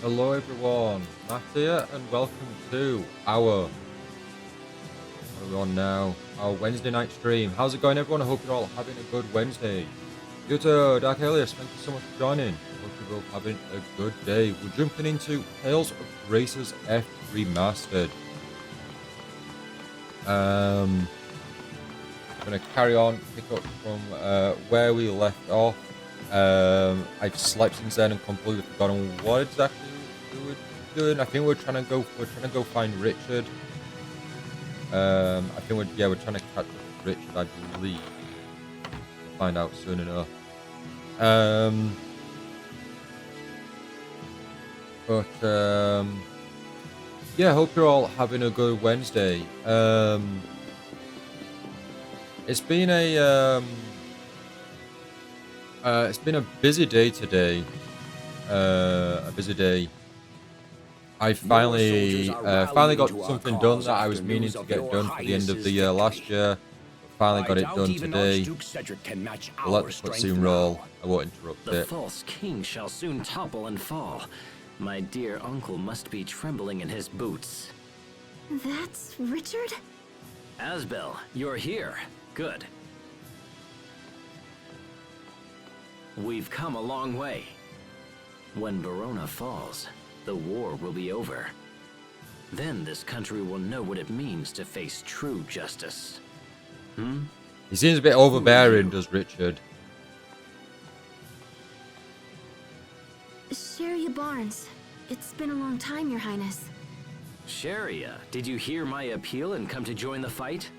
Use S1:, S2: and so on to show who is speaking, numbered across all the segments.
S1: Hello everyone, Matt here, and welcome to our, what are we on now? Our Wednesday night stream. How's it going everyone? I hope you're all having a good Wednesday. Yuto, Dark Alias, thank you so much for joining. Hope you're both having a good day. We're jumping into Tales of Racers F Remastered. I'm going to carry on, pick up from where we left off. I've slept since then and completely forgotten what exactly we were doing. I think we're trying to go find Richard. I think we're trying to catch Richard, I believe. We'll find out soon enough. Yeah, hope you're all having a good Wednesday. It's been a busy day today. A busy day. I finally got something done that I was meaning to get done for the end of the year last year. Finally got it done today. I'll let the cutscene roll. I won't interrupt it.
S2: The false king shall soon topple and fall. My dear uncle must be trembling in his boots.
S3: That's Richard?
S2: Asbel, you're here. Good. We've come a long way. When Verona falls, the war will be over. Then this country will know what it means to face true justice.
S1: He seems a bit overbearing, does Richard?
S3: Sharia Barnes. It's been a long time, Your Highness.
S2: Sharia, did you hear my appeal and come to join the fight?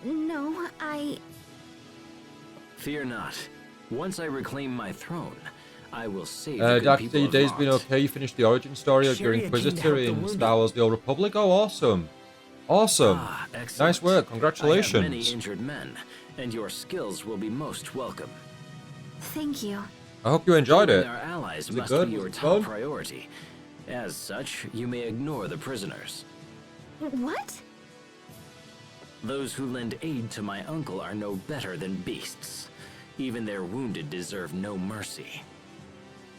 S3: No,
S2: Fear not. Once I reclaim my throne, I will save the good
S1: Dark,
S2: people
S1: your
S2: of
S1: day's been
S2: Mont.
S1: okay. You finished the origin story of your
S4: Sharia
S1: Inquisitor
S4: came to help the
S1: in
S4: wounded.
S1: Star Wars: The Old Republic. Oh, awesome! Awesome!
S2: Excellent.
S1: Nice work.
S2: I have
S1: Congratulations.
S2: many injured men, and your skills will be most welcome.
S3: thank you.
S1: I hope you enjoyed
S2: Healing
S1: it.
S2: our allies
S1: Was it
S2: must
S1: good?
S2: be your
S1: Was it
S2: top
S1: fun?
S2: priority. As such, you may ignore the prisoners.
S3: What?
S2: Those who lend aid to my uncle are no better than beasts. Even their wounded deserve no mercy.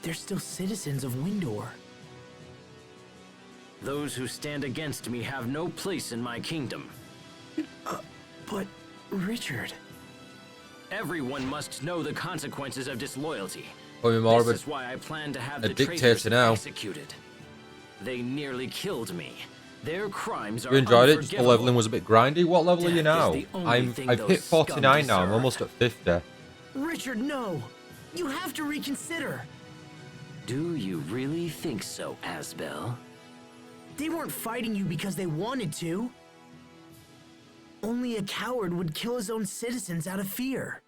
S4: They're still citizens of Windor.
S2: Those who stand against me have no place in my kingdom.
S4: But, Richard...
S2: Everyone must know the consequences of disloyalty.
S1: Probably more
S2: This
S1: of
S2: is why I plan to have
S1: a
S2: the
S1: dictator
S2: traitors
S1: now.
S2: executed. They nearly killed me. Their crimes are
S1: You enjoyed it? Just the
S2: unforgivable.
S1: leveling was a bit grindy. What level are you
S2: Death is
S1: now?
S2: the only thing
S1: I've
S2: those
S1: hit
S2: scum
S1: 49 now. I'm
S2: deserve.
S1: almost at 50.
S4: Richard, no! You have to reconsider!
S2: Do you really think so, Asbel?
S4: They weren't fighting you because they wanted to. Only a coward would kill his own citizens out of fear.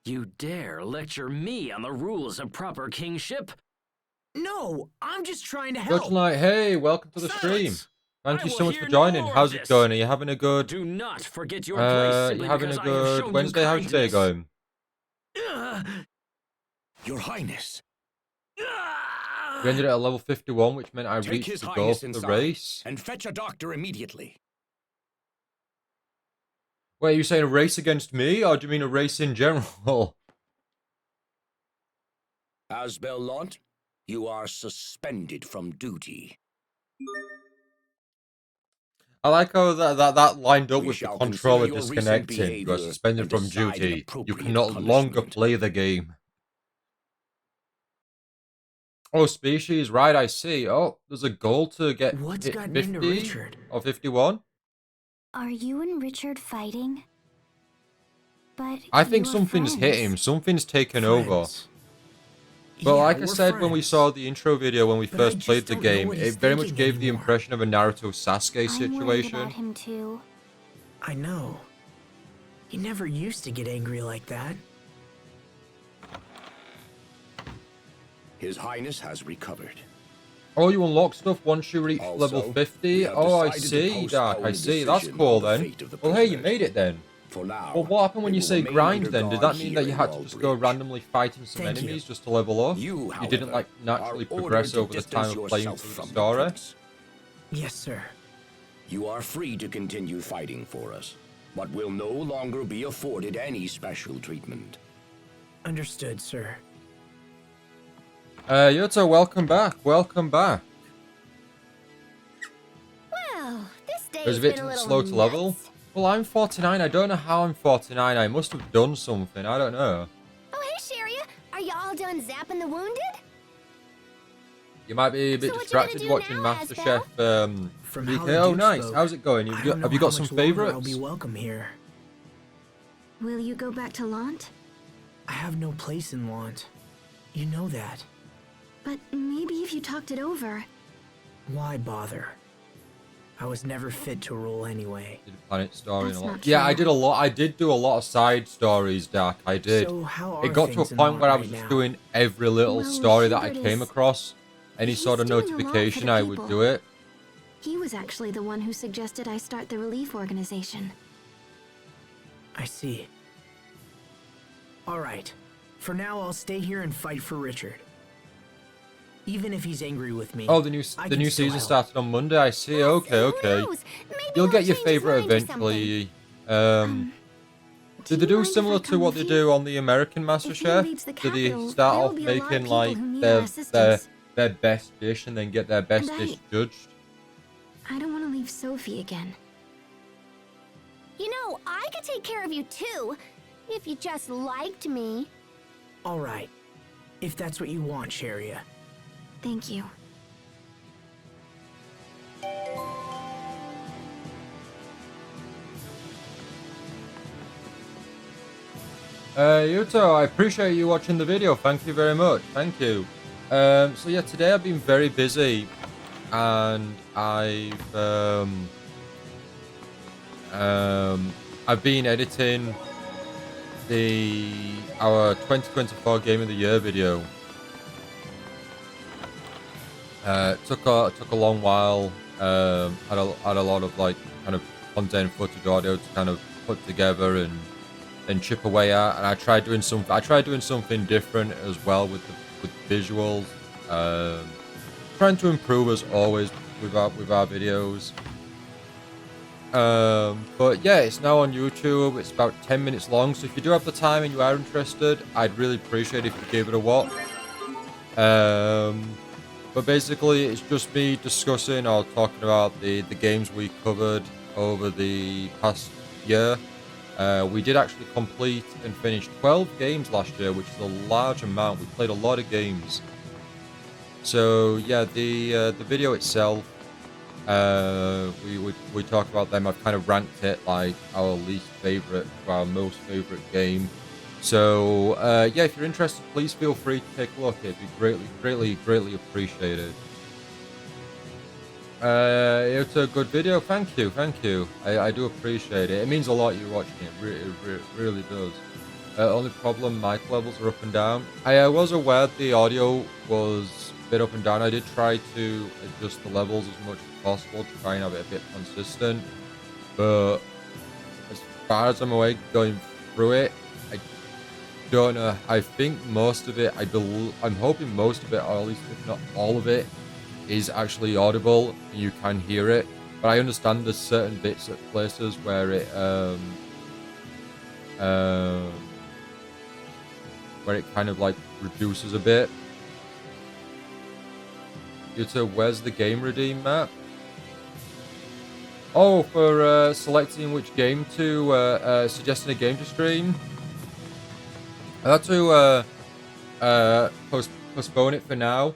S2: You dare lecture me on the rules of proper kingship?
S4: No, I'm just trying to
S1: Gotcha
S4: help.
S1: Knight, hey, welcome to the stream.
S2: Silence!
S1: Thank
S2: I
S1: you
S2: will
S1: so much
S2: hear
S1: for joining.
S2: no more
S1: How's
S2: of
S1: it
S2: this.
S1: going? Are you having a good?
S2: Do not forget your place simply
S1: You having a
S2: because I have
S1: good
S2: shown
S1: Wednesday?
S2: you
S1: How's your day
S2: kindness.
S1: going?
S5: Your Highness,
S1: We ended at a level 51, which meant I
S5: take
S1: reached
S5: His
S1: the goal
S5: Highness
S1: for the
S5: inside
S1: race.
S5: and fetch a doctor immediately.
S1: Wait, are you saying a race against me, or do you mean a race in general?
S5: Asbel Lant, you are suspended from duty.
S1: I like how that lined up
S5: We
S1: with the
S5: shall
S1: controller
S5: consider your recent
S1: disconnecting. You are
S5: behavior
S1: suspended
S5: and
S1: from
S5: decide an
S1: duty. You
S5: appropriate
S1: cannot longer
S5: punishment.
S1: play the game. Oh, species, right, I see. Oh, there's a goal to get
S4: What's
S1: hit
S4: gotten
S1: 50
S4: into Richard?
S1: or 51.
S3: Are you and Richard fighting? But
S1: I think
S3: you are
S1: something's hit him.
S3: friends.
S1: Something's taken over.
S4: Friends.
S1: But
S4: Yeah,
S1: like I
S4: we're
S1: said when we
S4: friends.
S1: saw the intro video when we
S4: But I
S1: first
S4: just
S1: played the
S4: don't know
S1: game,
S4: what
S1: it
S4: he's
S1: very much
S4: thinking
S1: gave the
S4: anymore.
S1: impression of a Naruto Sasuke
S3: I'm worried
S1: situation.
S3: about him too.
S4: I know. He never used to get angry like that.
S5: His Highness has recovered.
S1: Oh, you unlock stuff once you reach
S5: Also,
S1: level
S5: we
S1: 50?
S5: have
S1: Oh, I
S5: decided to
S1: see, Dark,
S5: postpone
S1: I
S5: the
S1: see. That's
S5: decision
S1: cool
S5: on the
S1: then.
S5: fate of the
S1: Well, hey, you
S5: prisoners.
S1: made it then.
S5: For now,
S1: Well, what happened when
S5: they
S1: you
S5: will
S1: say
S5: remain
S1: grind
S5: under
S1: then? Did
S5: guard
S1: that mean
S5: here
S1: that you
S5: in
S1: had to just go
S5: Wallbridge.
S1: randomly fighting some
S4: Thank you.
S1: enemies just to level up?
S5: You,
S1: You didn't
S5: however,
S1: like naturally
S5: are
S1: progress
S5: ordered to
S1: over the time
S5: distance
S1: of playing
S5: yourself
S1: through the
S5: from
S1: story?
S5: prince.
S4: Yes, sir.
S5: You are free to continue fighting for us, but will no longer be afforded any special treatment.
S4: Understood, sir.
S1: Yoto, welcome back. Welcome back.
S3: Well, this day
S1: It was
S3: has
S1: a bit
S3: been a little
S1: slow to level.
S3: nuts.
S1: Well, I'm 49. I don't know how I'm 49. I must have done something. I don't know.
S3: Oh, hey, Sharia. Are you all done zapping the wounded?
S1: You might be a bit
S3: So what you
S1: distracted
S3: gonna do
S1: watching
S3: now,
S1: MasterChef.
S4: From
S1: 3K.
S4: how the
S1: Oh,
S4: dude
S1: nice.
S4: spoke,
S1: How's it going?
S4: I don't
S1: Have
S4: know
S1: you got
S4: how
S1: some
S4: much longer I'll
S1: favorites?
S4: be welcome here.
S3: Will you go back to Lant?
S4: I have no place in Lant. You know that.
S3: But maybe if you talked it over.
S4: Why bother? I was never fit to rule anyway.
S1: Did a planet story and
S3: That's
S1: a lot.
S3: not
S1: Yeah, I
S3: true.
S1: did a lot. I did do a lot of side stories, Dak. I did.
S4: So how are
S1: It got to a
S4: things in
S1: point
S4: Lant
S1: where I
S4: right
S1: was just
S4: now?
S1: doing every little
S3: Well,
S1: story that I
S3: Hubert
S1: came
S3: is-
S1: across. Any
S3: he's
S1: sort of
S3: doing a lot for
S1: notification,
S3: the
S1: I would
S3: people.
S1: do it.
S3: He was actually the one who suggested I start the relief organization.
S4: I see. All right. For now, I'll stay here and fight for Richard. Even if he's angry with me.
S1: Oh, the new
S4: I
S1: the
S4: can
S1: new
S4: still
S1: season
S4: help.
S1: started on Monday. I see. Okay,
S3: Who
S1: okay.
S3: knows? Maybe
S1: You'll
S3: he'll
S1: get your
S3: change his
S1: favorite
S3: mind or something.
S1: eventually. Did they
S3: you
S1: do
S3: mind if I
S1: similar to
S3: come
S1: what
S3: with
S1: they
S3: you?
S1: do on the American
S3: If he
S1: MasterChef?
S3: invades the
S1: Do they
S3: capital,
S1: start
S3: there'll
S1: off
S3: be a lot of
S1: making
S3: people
S1: like
S3: who need our
S1: their
S3: assistance.
S1: their best dish and then get their best
S3: And
S1: dish
S3: I-
S1: judged?
S3: I don't want to leave Sophie again. You know, I could take care of you too, if you just liked me.
S4: All right. If that's what you want, Sharia.
S3: Thank you.
S1: Yuto, I appreciate you watching the video. Thank you very much. Thank you. So yeah, today I've been very busy, and I've been editing our 2024 Game of the Year video. Took a long while. Had a lot of like kind of content, footage, audio to kind of put together and chip away at. And I tried doing something different as well with the visuals. Trying to improve as always with our videos. But yeah, it's now on YouTube. It's about 10 minutes long. So if you do have the time and you are interested, I'd really appreciate it if you gave it a watch. But basically, it's just me discussing or talking about the games we covered over the past year. We did actually complete and finish 12 games last year, which is a large amount. We played a lot of games. So yeah, the video itself, we talk about them. I've kind of ranked it like our least favorite to our most favorite game. So yeah, if you're interested, please feel free to take a look. It'd be greatly appreciated. It's a good video. Thank you. I do appreciate it. It means a lot you watching it. It really does. Only problem, mic levels are up and down. I was aware the audio was a bit up and down. I did try to adjust the levels as much as possible to try and have it a bit consistent. But as far as I'm aware, going through it, I don't know. I think most of it, I'm hoping most of it, or at least if not all of it, is actually audible and you can hear it. But I understand there's certain bits at places where it kind of like reduces a bit. Yuto, where's the game redeem map? Oh, for selecting which game to suggesting a game to stream. I had to postpone it for now.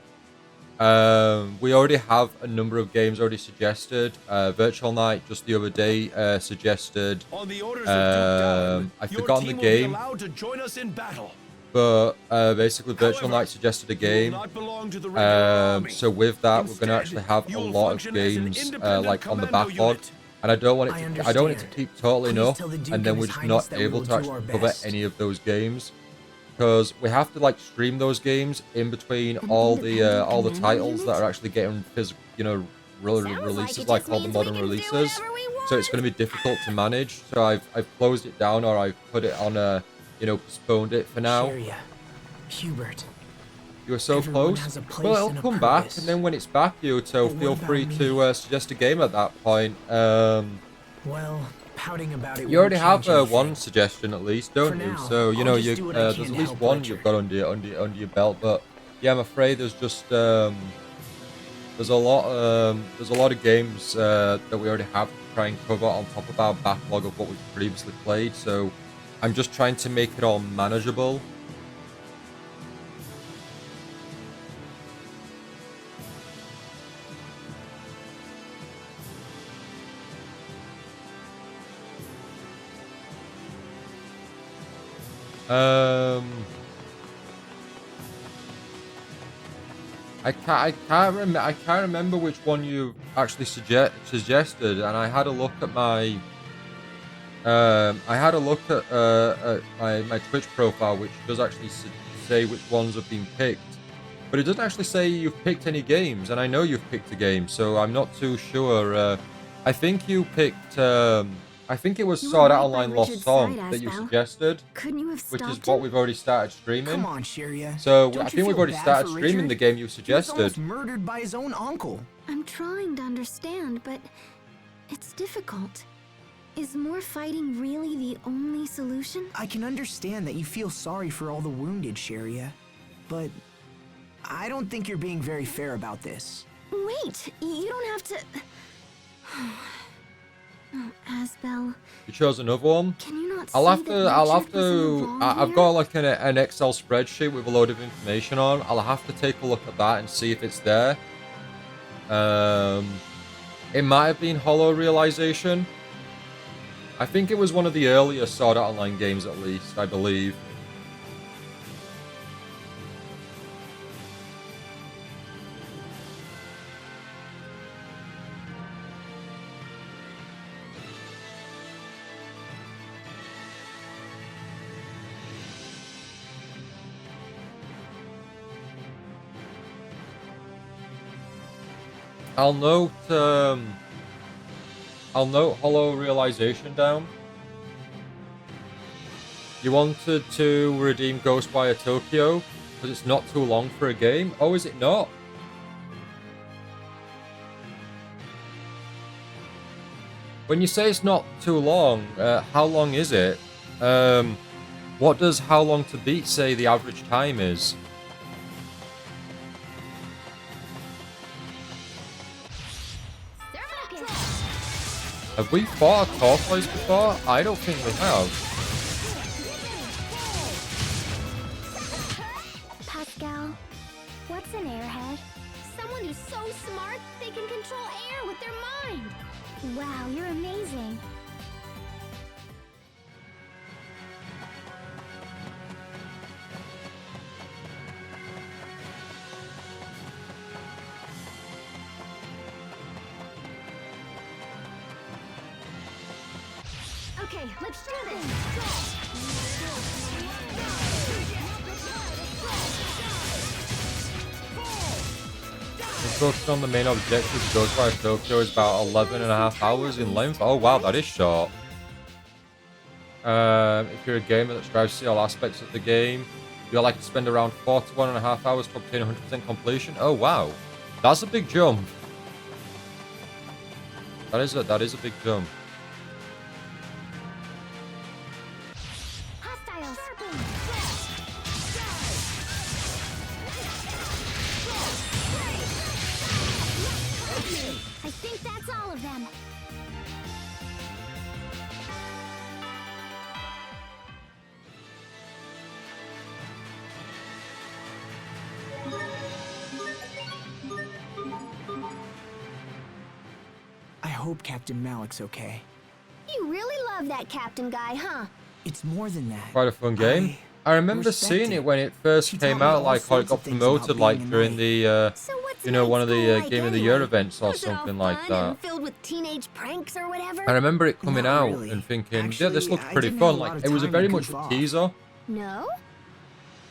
S1: We already have a number of games already suggested. Virtual Night just the other day suggested.
S5: On the orders of Duke Dallin,
S1: I've
S5: your
S1: forgotten
S5: team
S1: the
S5: will be
S1: game,
S5: allowed to join us in battle.
S1: but basically Virtual
S5: However,
S1: Night suggested a
S5: You will
S1: game.
S5: not belong to the regular army.
S1: So with that, we're going to
S5: Instead,
S1: actually have a
S5: you will
S1: lot of
S5: function as an
S1: games
S5: independent
S1: like on the
S5: commando
S1: backlog,
S5: unit.
S1: and I don't want it
S4: I
S1: to. I don't want it to
S4: understand.
S1: keep totaling
S4: Please
S1: up,
S4: tell the Duke
S1: and then
S4: and
S1: we're
S4: His
S1: just
S4: Highness
S1: not
S4: that we
S1: able
S4: will
S1: to
S4: do
S1: actually
S4: our
S1: cover
S4: best.
S1: any of those games because we have to like stream those games in between
S3: An
S1: all the
S3: independent commando
S1: titles that
S3: unit?
S1: are actually getting physical,
S3: Sounds
S1: releases
S3: like it
S1: like
S3: just
S1: all the
S3: means we
S1: modern
S3: can do
S1: releases.
S3: whatever we
S1: So it's
S3: want.
S1: going to be difficult to manage. So I've closed it down, or I've put it on postponed it for now.
S4: Sharia. Hubert.
S1: You were so
S4: Everyone
S1: close.
S4: has a place
S1: Well, it'll
S4: and a
S1: come back,
S4: purpose.
S1: and then when it's back, Yuto,
S4: But
S1: feel
S4: what
S1: free
S4: about
S1: to
S4: me?
S1: suggest a game at that point.
S4: Well, pouting about it
S1: You already
S4: won't
S1: have
S4: change
S1: one
S4: anything.
S1: suggestion at least, don't
S4: For
S1: you?
S4: now,
S1: So you
S4: I'll
S1: know
S4: just
S1: you
S4: do what I
S1: there's
S4: can
S1: at
S4: to
S1: least
S4: help
S1: one
S4: Richard.
S1: you've got under your belt. But yeah, I'm afraid there's just there's a lot of games that we already have to try and cover on top of our backlog of what we've previously played. So I'm just trying to make it all manageable. I can't remember which one you actually suggested, and I had a look at my my Twitch profile, which does actually say which ones have been picked, but it doesn't actually say you've picked any games, and I know you've picked a game, so I'm not too sure. I think you picked. I think it was Sword Art Online Lost Song that you suggested,
S3: Couldn't you have stopped
S1: which is what
S3: him?
S1: we've already started streaming.
S4: Come on, Shiria.
S1: So
S4: Don't
S1: I
S4: you
S1: think we've
S4: feel
S1: already
S4: bad
S1: started
S4: for
S1: streaming
S4: Richard?
S1: the game you
S4: He was
S1: suggested.
S4: almost murdered by his own uncle.
S3: I'm trying to understand, but it's difficult. Is more fighting really the only solution?
S4: I can understand that you feel sorry for all the wounded, Shiria, but I don't think you're being very fair about this.
S3: Wait, you don't have to... Oh, Asbel,
S1: You chose another one.
S3: can you not
S1: I'll
S3: see
S1: have
S3: that
S1: to. I'll have
S3: Richard was in the
S1: to.
S3: wrong
S1: I've
S3: here?
S1: got like an Excel spreadsheet with a load of information on. I'll have to take a look at that and see if it's there. It might have been Hollow Realization. I think it was one of the earlier Sword Art Online games, at least, I believe. I'll note Hollow Realization down. You wanted to redeem Ghostwire Tokyo because it's not too long for a game. Oh, is it not? When you say it's not too long, how long is it? What does how long to beat say the average time is? Have we fought a Tortoise before? I don't think we have.
S3: Pascal, what's an airhead? Someone who's so smart they can control air with their mind. Wow, you're amazing. Okay, let's do this.
S1: The focus on the main objective Ghostwire Tokyo is about 11.5 hours in length. Oh wow, that is short. If you're a gamer that strives to see all aspects of the game, you'll like to spend around 41.5 hours to obtain 100% completion. Oh wow, that's a big jump. That is a big jump.
S3: Hostiles. I think that's all of them.
S4: I hope Captain Malik's okay.
S3: You really love that captain guy, huh?
S4: It's more than that.
S1: Quite a fun game. I remember
S4: respect
S1: seeing
S4: it.
S1: it when it first
S4: She
S1: came
S4: taught me
S1: out,
S4: all
S1: like how it
S4: sorts
S1: got
S4: of things about
S1: promoted,
S4: being
S1: like
S4: a
S1: during
S4: knight.
S1: the,
S3: So what's
S1: you know, one of the
S3: night school
S1: Game of the
S3: like
S1: Year
S3: anyway?
S1: events or
S3: Was it all
S1: something like
S3: fun
S1: that.
S3: and filled with teenage pranks or whatever?
S1: I remember it coming
S4: Not
S1: out
S4: really.
S1: and thinking, yeah,
S4: Actually,
S1: this looks
S4: I
S1: pretty
S4: didn't have
S1: fun.
S4: a lot
S1: Like,
S4: of
S1: it was a
S4: time
S1: very
S4: to
S1: much
S4: goof
S1: a
S4: off.
S1: teaser.
S3: No?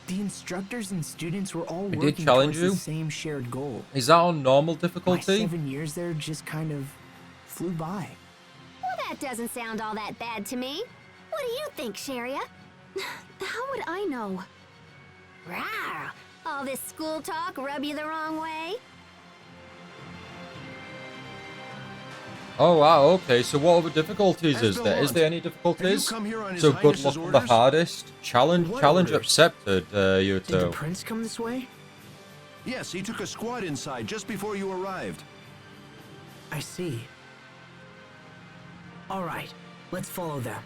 S4: The instructors and students were all
S1: did
S4: working
S1: challenge
S4: towards
S1: you?
S4: the same shared goal.
S1: Is that on normal
S4: My
S1: difficulty?
S4: 7 years there just kind of flew by.
S3: Well, that doesn't sound all that bad to me. What do you think, Sharia? How would I know? Rawr! All this school talk rub you the wrong way?
S1: Oh wow, okay, so what other difficulties is there? Is there any difficulties? So good luck on the hardest. Challenge
S4: What
S1: challenge
S4: orders?
S1: accepted,
S4: Did the
S1: Yuto.
S4: prince come this way?
S6: Yes, he took a squad inside just before you arrived.
S4: I see. All right, let's follow them.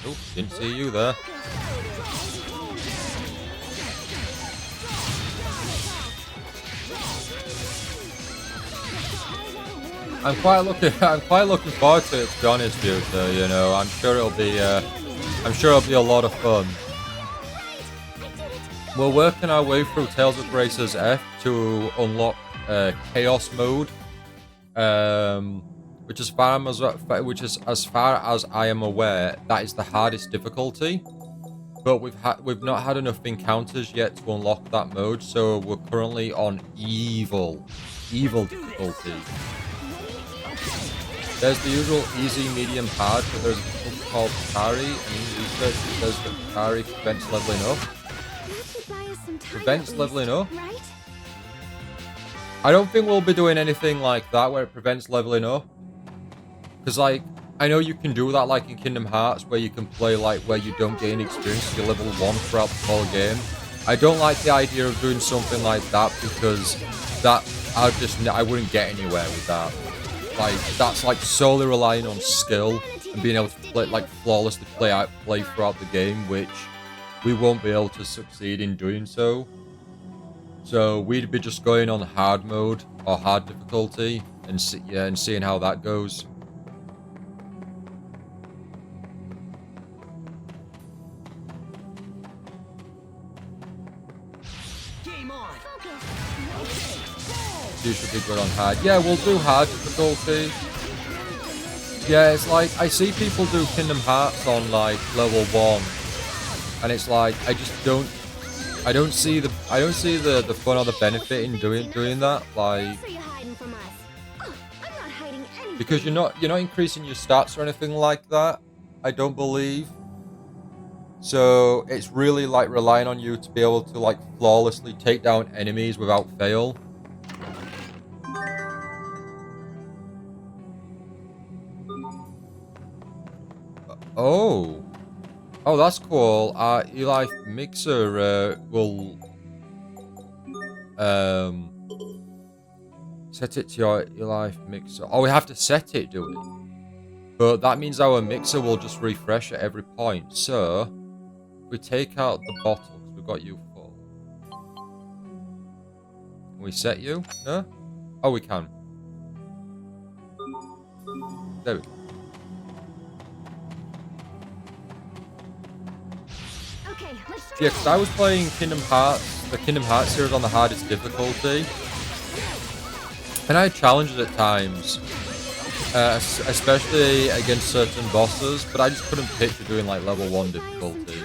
S1: Oh, didn't see you there. I'm quite looking forward to it, to be honest with you. You know, I'm sure it'll be a lot of fun. We're working our way through Tales of Grace's F to unlock Chaos Mode, which is as far as I am aware, that is the hardest difficulty. But we've not had enough encounters yet to unlock that mode, so we're currently on evil difficulty. There's the usual easy, medium, hard, but there's a difficulty called Kari, and in research it says that Kari prevents leveling up. Prevents leveling up? I don't think we'll be doing anything like that where it prevents leveling up. Because, like, I know you can do that, like, in Kingdom Hearts, where you can play, like, where you don't gain experience, you're level 1 throughout the whole game. I don't like the idea of doing something like that, because I wouldn't get anywhere with that. Like, that's, like, solely relying on skill and being able to play, like, flawlessly play throughout the game, which we won't be able to succeed in doing so. So we'd be just going on hard mode or hard difficulty and seeing how that goes. You should be good on hard. Yeah, we'll do hard difficulty. Yeah, it's like I see people do Kingdom Hearts on like level 1, and it's like I don't see the fun or the benefit in doing that. Like, because you're not increasing your stats or anything like that, I don't believe. So it's really like relying on you to be able to like flawlessly take down enemies without fail. Oh, that's cool. Eli Mixer will set it to your Eli Mixer. Oh, we have to set it, do we? But that means our mixer will just refresh at every point. So if we take out the bottle, because we've got you full. Can we set you? No? Oh, we can. There we go. Yeah, because I was playing the Kingdom Hearts series on the hardest difficulty. And I had challenges at times. Especially against certain bosses, but I just couldn't picture doing like level 1 difficulty.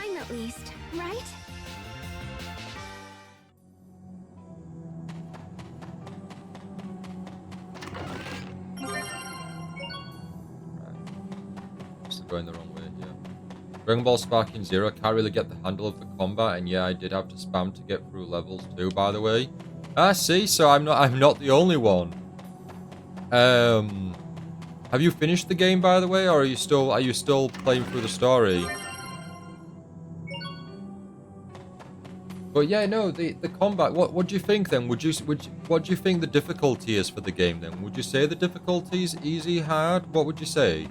S1: Still going the wrong way here. Dragon Ball Sparking Zero, can't really get the handle of the combat, and yeah, I did have to spam to get through levels too, by the way. See, so I'm not the only one. Have you finished the game, by the way, or are you still playing through the story? But yeah, no, the combat. What do you think then? What do you think the difficulty is for the game then? Would you say the difficulty is easy, hard? What would you say?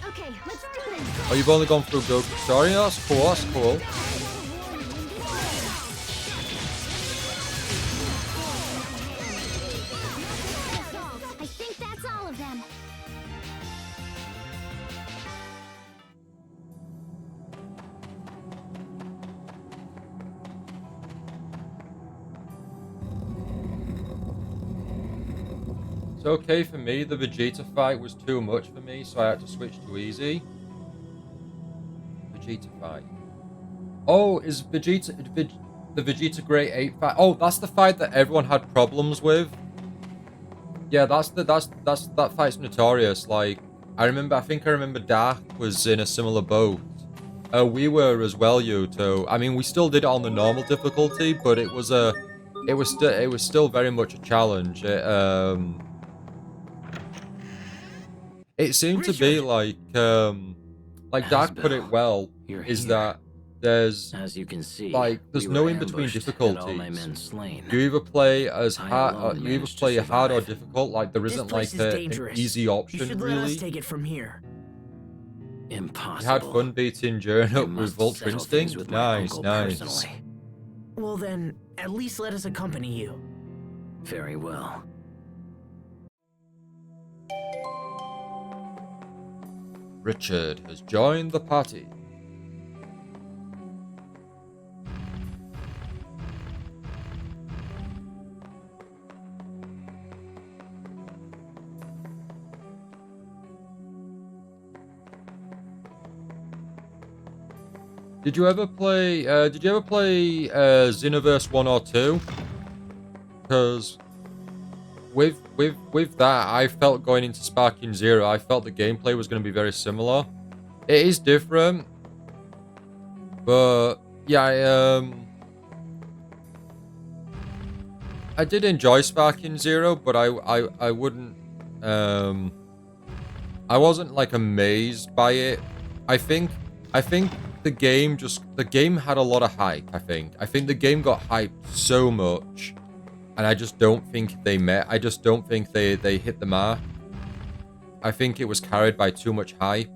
S3: Okay, let's do this.
S1: Oh, you've only gone through Goku's story. Oh, that's cool. That's cool.
S3: I think that's all of them.
S1: It's okay for me. The Vegeta fight was too much for me, so I had to switch to easy. Vegeta fight. Oh, is the Vegeta Great Ape fight? Oh, that's the fight that everyone had problems with. Yeah, that fight's notorious. Like, I think I remember Dark was in a similar boat, We were as well, Yuto. I mean, we still did it on the normal difficulty, but it was still very much a challenge. It seemed to be like Dark put it well,
S2: you're
S1: is
S2: here.
S1: that there's
S2: As you can see,
S1: there's
S2: we
S1: no
S2: were
S1: in between
S2: ambushed and all my
S1: difficulties.
S2: men slain.
S1: You either play as
S2: I
S1: hard,
S2: alone
S1: you either
S2: managed to
S1: play hard or
S2: survive.
S1: difficult. Like there
S4: This
S1: isn't
S4: place
S1: like
S4: is
S1: an
S4: dangerous.
S1: easy
S4: You
S1: option
S4: should let us
S1: really.
S4: take it from here.
S2: Impossible.
S1: You had fun beating Journey
S2: I
S1: up with
S2: must
S1: Vulture
S2: settle things
S1: Instinct.
S2: with my
S1: Nice,
S2: uncle
S1: nice.
S2: personally.
S4: Well then, at least let us accompany you.
S2: Very well.
S1: Richard has joined the party. Did you ever play Xenoverse 1 or 2? Because with that, I felt going into Sparking Zero, I felt the gameplay was going to be very similar. It is different, but yeah, I did enjoy Sparking Zero, but I wouldn't, I wasn't like amazed by it. I think the game had a lot of hype. I think the game got hyped so much, and I just don't think they met. I just don't think they hit the mark. I think it was carried by too much hype.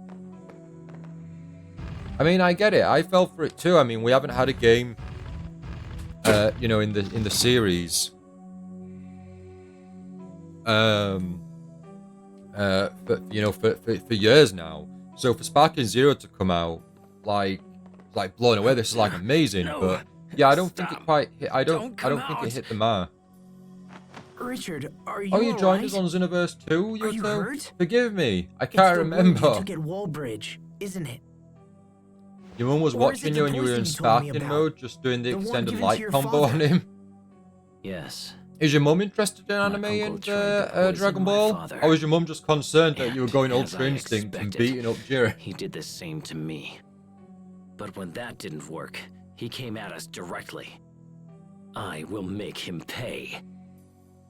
S1: I mean, I get it. I fell for it too. I mean, we haven't had a game, you know, in the series, for years now. So for Sparking Zero to come out, like blown away, this is like amazing.
S2: No,
S1: but yeah, I don't think it
S2: stop.
S1: quite hit. I don't
S2: Don't come
S1: think it
S2: out.
S1: hit the mark.
S4: Richard, are you
S1: Oh, you joined
S4: alright?
S1: us on Xenoverse 2,
S4: Are you
S1: Yuto?
S4: hurt?
S1: Forgive me, I
S4: It's
S1: can't
S4: the wound
S1: remember.
S4: you took at Wallbridge, isn't it?
S1: Your mum was
S4: Or is it
S1: watching
S4: the
S1: you and you were in
S4: poison you told me
S1: Sparking
S4: about?
S1: mode, just doing the
S4: The one
S1: extended
S4: given to
S1: light
S4: your
S1: combo on
S4: father?
S1: him.
S2: Yes.
S1: Is your mum interested in anime
S2: uncle
S1: and
S2: tried to poison
S1: Dragon
S2: my
S1: Ball?
S2: father.
S1: Or was your mum just concerned that you were
S2: And
S1: going
S2: as
S1: Ultra
S2: I
S1: Instinct and
S2: expected,
S1: beating up Jiren?
S2: He did the same to me. But when that didn't work, he came at us directly. I will make him pay.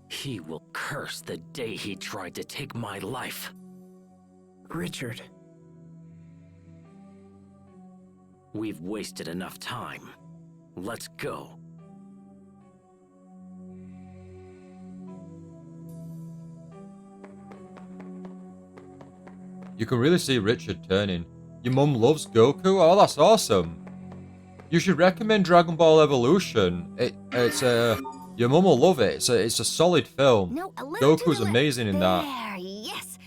S2: He will curse the day he tried to take my life.
S4: Richard,
S2: We've wasted enough time. Let's go.
S1: You can really see Richard turning. Your mum loves Goku? Oh, that's awesome. You should recommend Dragon Ball Evolution. It's your mum will love it. It's a solid film.
S3: No, a little to
S1: Goku's
S3: the left.
S1: amazing in that.
S3: There, yes.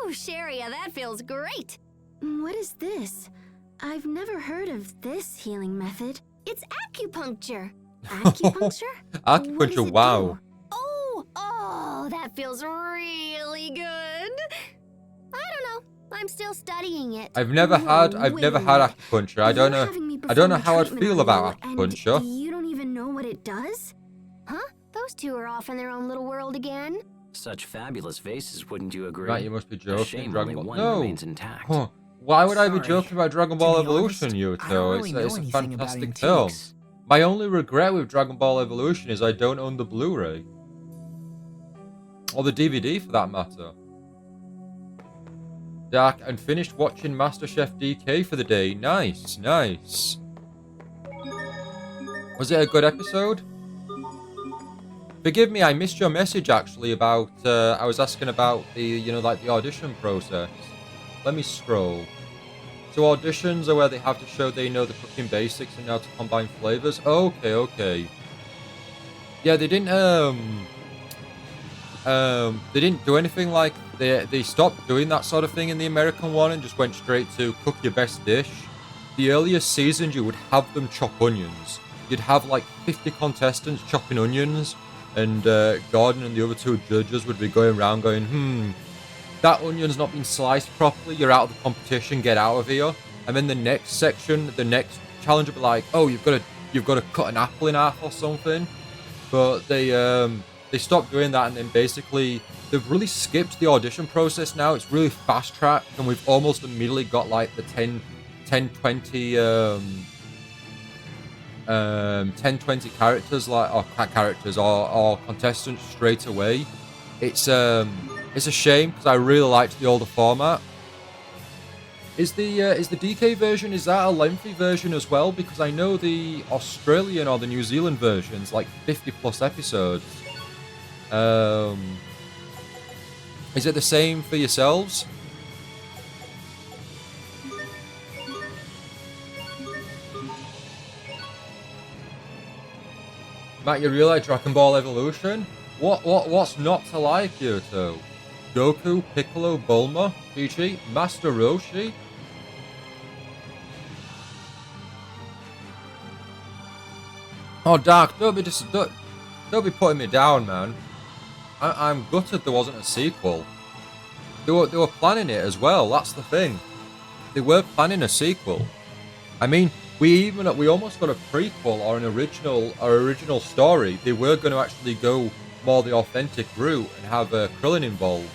S3: Ooh, Sharia, that feels great. What is this? I've never heard of this healing method. It's acupuncture. Acupuncture? What does
S1: Acupuncture,
S3: it
S1: wow.
S3: do? Oh, that feels really good. I don't know. I'm still studying it.
S1: I've never had
S3: Wait a minute.
S1: acupuncture. I don't
S3: You're
S1: know.
S3: having me
S1: I don't know
S3: perform
S1: how
S3: a
S1: I'd
S3: treatment
S1: feel
S3: on
S1: about
S3: you, and
S1: acupuncture.
S3: you don't even know what it does? Huh? Those two are off in their own little world again.
S2: Such fabulous vases, wouldn't you agree?
S1: Right, you must be
S2: A
S1: joking.
S2: shame
S1: Dragon
S2: only
S1: Ball.
S2: one
S1: No.
S2: remains intact.
S1: Huh. Why would I be
S4: Sorry.
S1: joking about Dragon
S4: to
S1: Ball
S4: be
S1: Evolution,
S4: honest,
S1: Yuto?
S4: I don't really know
S1: It's a
S4: anything about
S1: fantastic film.
S4: antiques.
S1: My only regret with Dragon Ball Evolution is I don't own the Blu-ray. Or the DVD for that matter. Dark and finished watching MasterChef DK for the day. Nice, nice. Was it a good episode? Forgive me, I missed your message actually about, I was asking about the, the audition process. Let me scroll. So auditions are where they have to show they know the cooking basics and how to combine flavors. Okay, okay. Yeah, they didn't do anything like, they stopped doing that sort of thing in the American one and just went straight to cook your best dish. The earlier seasons, you would have them chop onions. You'd have like 50 contestants chopping onions, and Gordon and the other two judges would be going around going, that onion's not been sliced properly, you're out of the competition, get out of here. And then the next section, the next challenge would be like, oh, you've got to cut an apple in half or something. But they stopped doing that, and then basically they've really skipped the audition process now. It's really fast tracked, and we've almost immediately got like the 10 10, 20, 10, 20 characters, like, or characters, or contestants straight away. It's a shame, because I really liked the older format. Is the DK version, is that a lengthy version as well? Because I know the Australian or the New Zealand version's like 50 plus episodes. Is it the same for yourselves? Matt, you realize Dragon Ball Evolution? What's not to like, Yoto? Goku, Piccolo, Bulma, Chi-Chi, Master Roshi? Oh, Dark, don't be putting me down, man. I'm gutted there wasn't a sequel. They were planning it as well. That's the thing. They were planning a sequel. I mean, we almost got a prequel or an original story. They were going to actually go more the authentic route and have Krillin involved,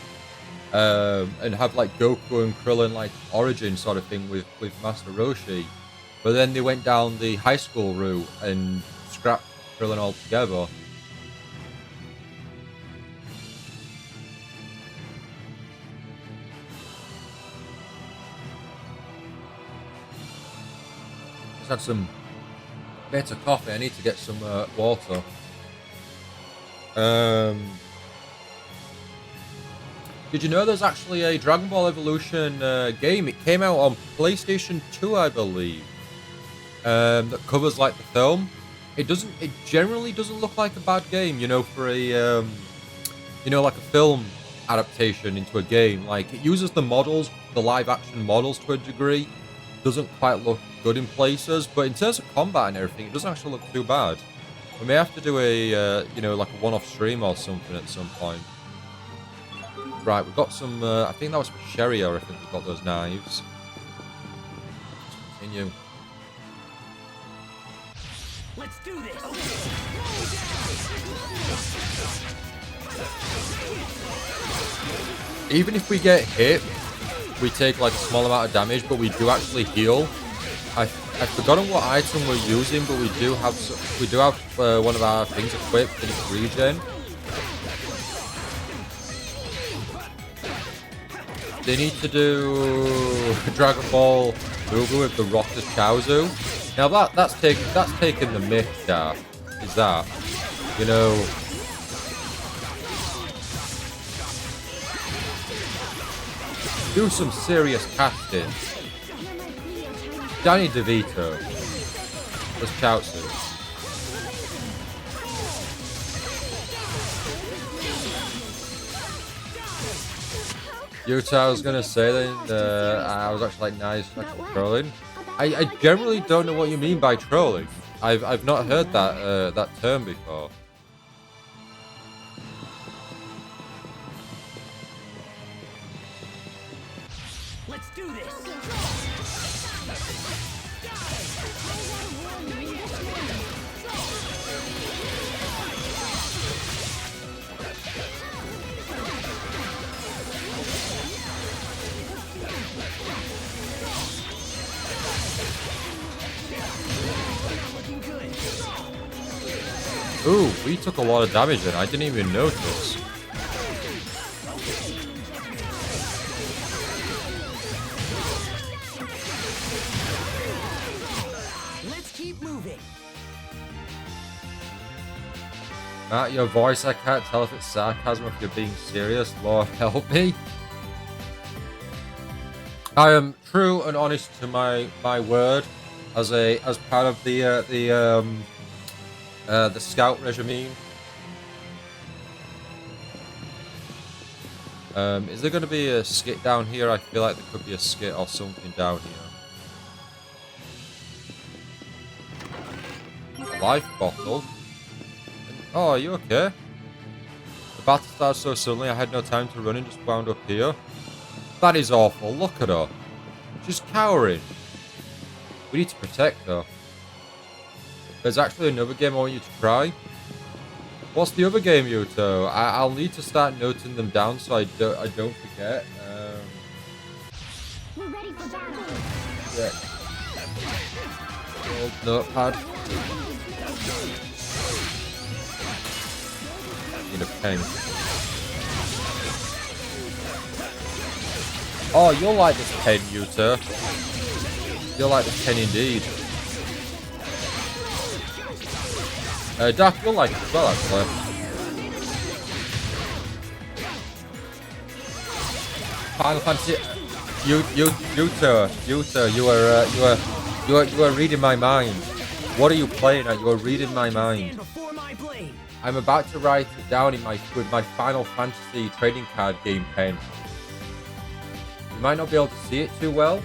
S1: and have like Goku and Krillin like origin sort of thing with Master Roshi. But then they went down the high school route and scrapped Krillin altogether. Just had some better coffee. I need to get some water. Did you know there's actually a Dragon Ball Evolution game? It came out on PlayStation 2, I believe. That covers like the film. It generally doesn't look like a bad game, you know, for a like a film adaptation into a game. Like, it uses the models, the live action models to a degree. Doesn't quite look good in places, but in terms of combat and everything, it doesn't actually look too bad. We may have to do a like a one-off stream or something at some point. Right, we've got some. I think that was for Sherry, or I think we've got those knives. Let's continue.
S2: Let's do this.
S1: Even if we get hit, we take like a small amount of damage, but we do actually heal. I've forgotten what item we're using, but we do have one of our things equipped, and it's regen. They need to do Dragon Ball Fugu with the Rockers Chaozu. Now that's taking the myth down. Is that, you know? Do some serious casting. Danny DeVito as Chaozu. Yuta, I was gonna say then, I was actually like, nice, actually trolling. I generally don't know what you mean by trolling. I've not heard that term before.
S2: Let's do this.
S1: Ooh, we took a lot of damage then. I didn't even notice.
S2: Let's keep moving.
S1: Matt, your voice, I can't tell if it's sarcasm or if you're being serious. Lord help me. I am true and honest to my word as part of the scout regime. Is there going to be a skit down here? I feel like there could be a skit or something down here. A life bottle. Oh, are you okay? The battle started so suddenly I had no time to run and just wound up here. That is awful. Look at her. She's cowering. We need to protect her. There's actually another game I want you to try. What's the other game, Yuto? I'll need to start noting them down so I don't forget.
S3: We're ready for battle.
S1: Yeah. Old notepad. Need a pen. Oh, you'll like this pen, Yuta. You'll like this pen indeed. Dak, you'll like it as well, actually. Final Fantasy. Yuta, you are reading my mind. What are you playing at? You are reading my mind.
S4: Before my blade.
S1: I'm about to write it down with my Final Fantasy trading card game pen. You might not be able to see it too well.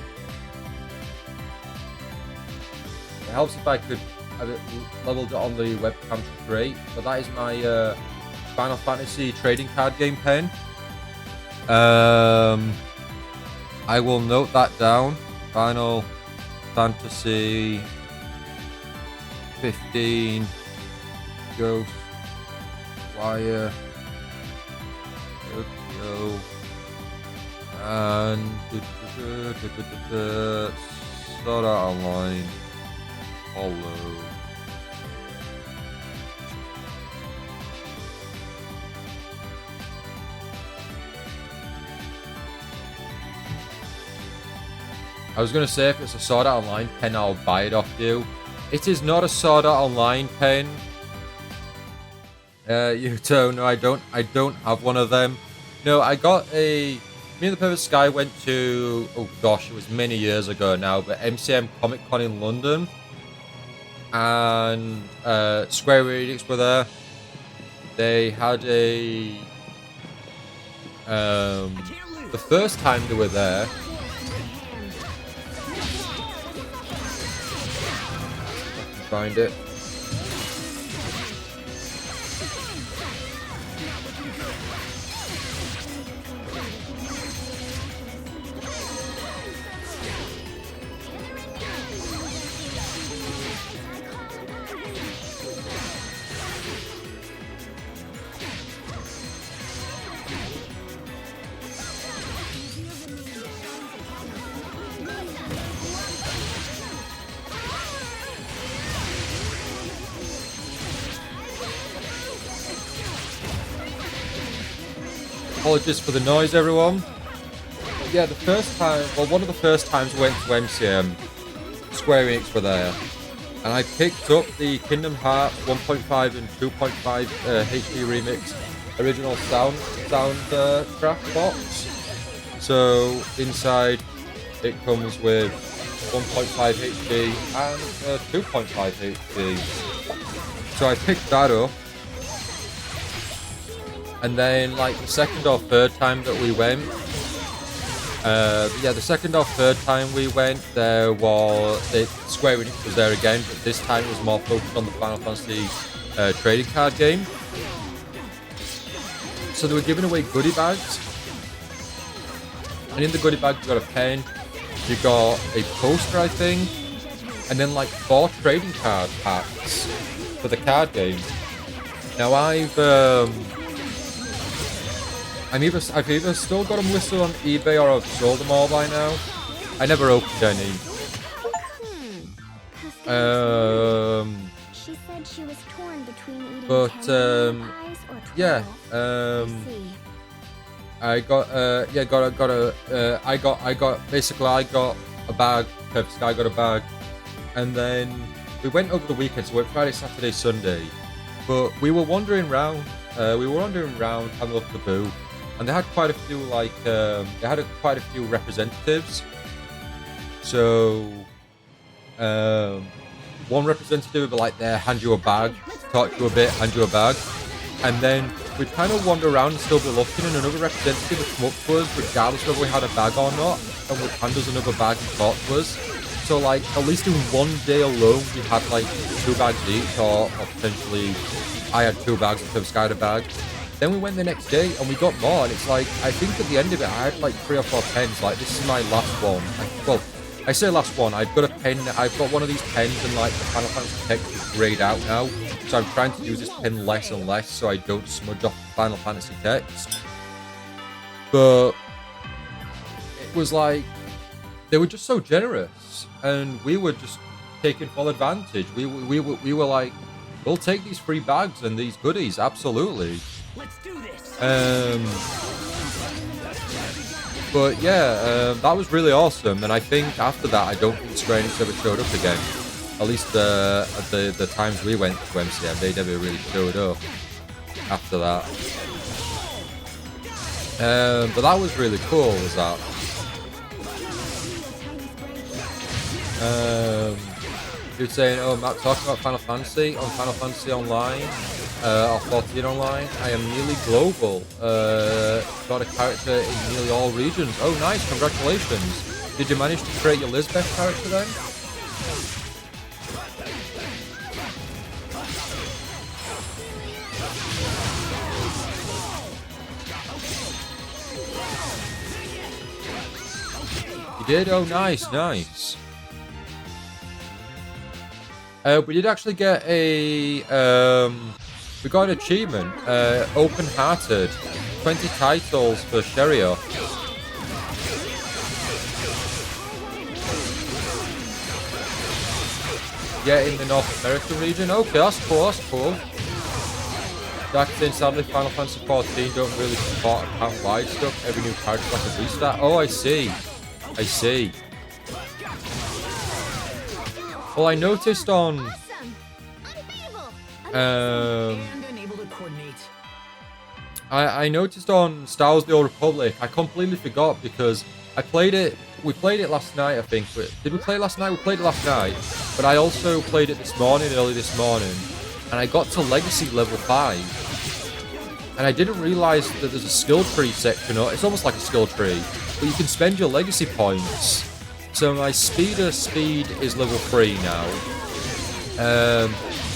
S1: It helps if I could have it leveled on the webcam straight, but that is my Final Fantasy trading card game pen. I will note that down. Final Fantasy 15 Ghost Wire Tokyo and Sword Art Online Hollow. I was going to say if it's a Sword Art Online pen, I'll buy it off you. It is not a Sword Art Online pen. Yuto, no, I don't have one of them. No, I got a... Me and the Perfect Sky went to... Oh gosh, it was many years ago now, but MCM Comic Con in London. And Square Enix were there. They had a... the first time they were there... Find it. Apologies for the noise, everyone. But yeah, the first time, well, one of the first times we went to MCM, Square Enix were there, and I picked up the Kingdom Hearts 1.5 and 2.5 HD remix original soundtrack box. So inside it comes with 1.5 HD and 2.5 HD. So I picked that up. And then, like, the second or third time that we went, the second or third time we went, there was, Square Enix was there again, but this time it was more focused on the Final Fantasy trading card game. So they were giving away goodie bags. And in the goodie bag, you got a pen, you got a poster, I think, and then, like, 4 trading card packs for the card game. Now, I've either still got them listed on eBay or I've sold them all by now. I never opened any.
S3: She said she was torn between eating
S1: But
S3: pies or
S1: yeah, I got a bag. Perfect Sky got a bag, and then we went over the weekend. So we went Friday, Saturday, Sunday. But we were wandering around. Having a look at the booth. And they had quite a few, quite a few representatives. So, one representative would be like there, hand you a bag, talk to you a bit, hand you a bag. And then we'd kind of wander around and still be looking, and another representative would come up to us, regardless of whether we had a bag or not, and would hand us another bag and talk to us. So, like, at least in one day alone, we had, like, 2 bags each, or potentially I had 2 bags, and Sky had a bag. Then we went the next day and we got more, and it's like, I think at the end of it, I had like 3 or 4 pens. Like, this is my last one. I say last one. I've got a pen. I've got one of these pens, and like the Final Fantasy text is grayed out now. So I'm trying to use this pen less and less so I don't smudge off the Final Fantasy text. But it was like, they were just so generous, and we were just taking full advantage. We were like, we'll take these free bags and these goodies, absolutely.
S4: Let's do this.
S1: But yeah, that was really awesome. And I think after that, I don't think Square Enix ever showed up again. At least at the times we went to MCM, they never really showed up after that. But that was really cool, was that? You're saying, oh, Matt, talking about Final Fantasy on Final Fantasy Online, or 14 Online. I am nearly global. Got a character in nearly all regions. Oh, nice! Congratulations. Did you manage to create your Lisbeth character then? You did? Oh, nice, nice. We did actually get a, we got an achievement, open-hearted, 20 titles for Sheria. Yeah, in the North American region. Okay, that's cool, that's cool. Jack saying, sadly, Final Fantasy 14 don't really support account-wide stuff. Every new character like a restart. Oh, I see. I see. Well, I noticed on
S3: Awesome. Unbeatable.
S4: And unable to coordinate.
S1: I noticed on Star Wars: The Old Republic, I completely forgot because I played it. We played it last night, I think. Did we play it last night? We played it last night, but I also played it this morning, early this morning, and I got to Legacy level 5, and I didn't realize that there's a skill tree section. Or it's almost like a skill tree, but you can spend your Legacy points. So my speeder speed is level 3 now.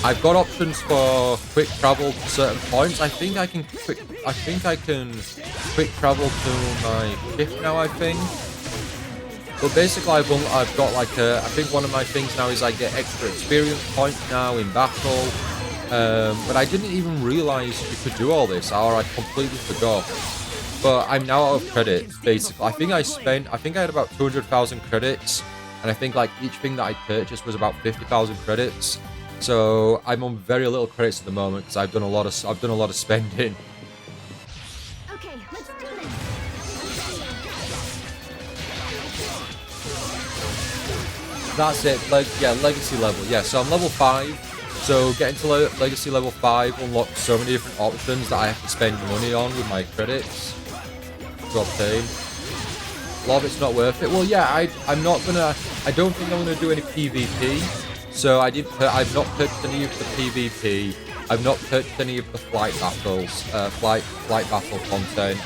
S1: I've got options for quick travel to certain points. I think I can quick travel to my 5th now, I think. But basically I've got like I think one of my things now is I get extra experience points now in battle. But I didn't even realize you could do all this, or I completely forgot. But I'm now out of credits, basically. I think I had about 200,000 credits, and I think like each thing that I purchased was about 50,000 credits. So I'm on very little credits at the moment because I've done a lot of spending.
S3: Okay, let's do this.
S1: That's it. Legacy level. Yeah, so I'm level 5. So getting to Legacy level 5 unlocks so many different options that I have to spend money on with my credits to obtain. A lot of it's not worth it. Well, yeah, I don't think I'm gonna do any PvP. So I've not purchased any of the PvP. I've not purchased any of the flight battles, flight battle content.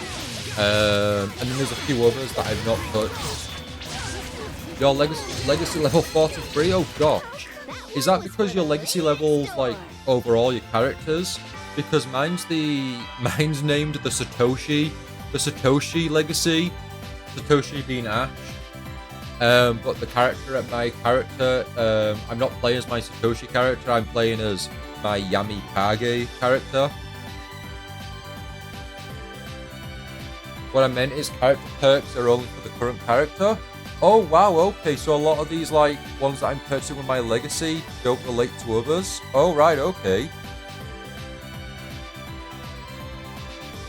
S1: And then there's a few others that I've not touched. Your legacy level 43? Oh gosh. Is that because your legacy levels, like, overall, your characters? Because mine's named the Satoshi legacy. Satoshi being Ash. But my character, I'm not playing as my Satoshi character, I'm playing as my Yamikage character. What I meant is character perks are only for the current character. Oh wow, okay, so a lot of these like ones that I'm purchasing with my legacy don't relate to others. Oh right, okay.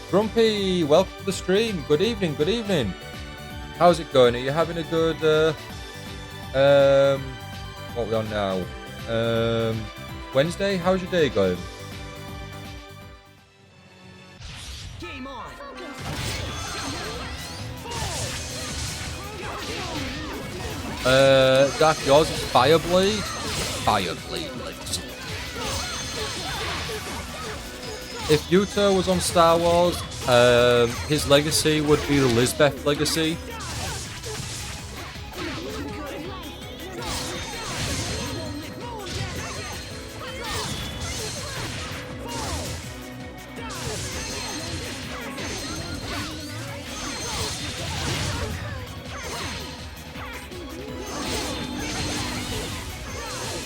S1: Grumpy, welcome to the stream. Good evening, good evening. How's it going? Are you having a good what are we on now? Wednesday? How's your day going?
S4: Game on.
S1: Zach, yours is Fireblade? Fireblade Legacy. If Yuta was on Star Wars, his legacy would be the Lisbeth legacy.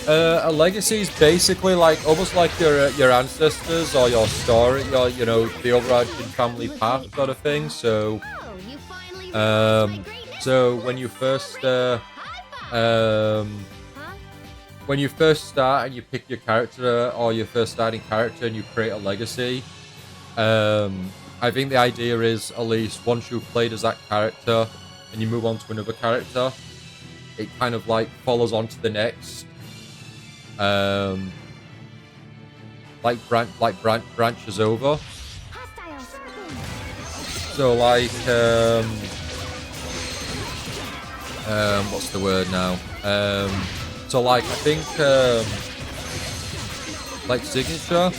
S1: A legacy is basically like almost like your ancestors or your story, the overarching family path sort of thing. So,
S3: Oh, you finally realized my greatness.
S1: so when you first,
S3: Huh?
S1: when you first start and you pick your character or your first starting character and you create a legacy, I think the idea is, at least once you've played as that character and you move on to another character, it kind of like follows on to the next, branches over. So like, what's the word now? So like, I think, like signature.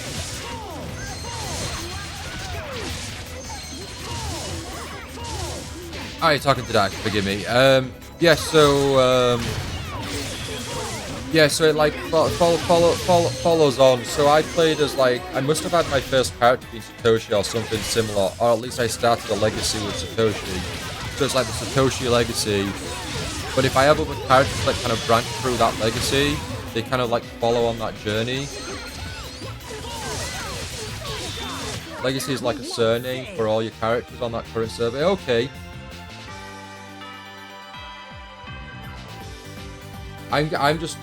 S1: Oh, you're talking to Dak, forgive me. Yeah, so it like follows on. So I played as like, I must have had my first character being Satoshi or something similar, or at least I started a legacy with Satoshi. So it's like the Satoshi legacy. But if I have other characters that kind of branch through that legacy, they kind of like follow on that journey. Legacy is like a surname for all your characters on that current survey. Okay. I'm just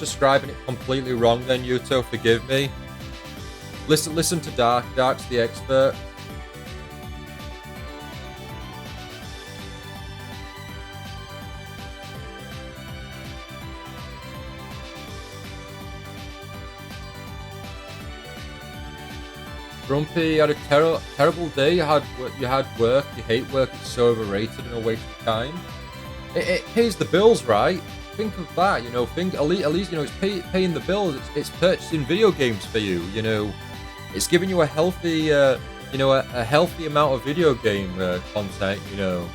S1: describing it completely wrong then, Yuto, forgive me. Listen to Dark. Dark's the expert. Grumpy, you had a terrible day. You had work. You hate work. It's so overrated and a waste of time. It pays the bills, right? Think of that, you know. Think at least you know it's paying the bills. It's purchasing video games for you. You know, it's giving you a healthy, a healthy amount of video game content. You know.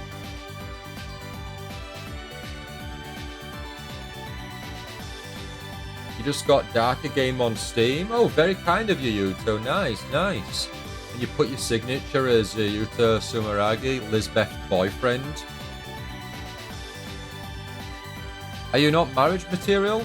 S1: You just got Darker game on Steam. Oh, very kind of you, Yuto. Nice. And you put your signature as Yuto Sumeragi, Lizbeth's boyfriend. Are you not marriage material?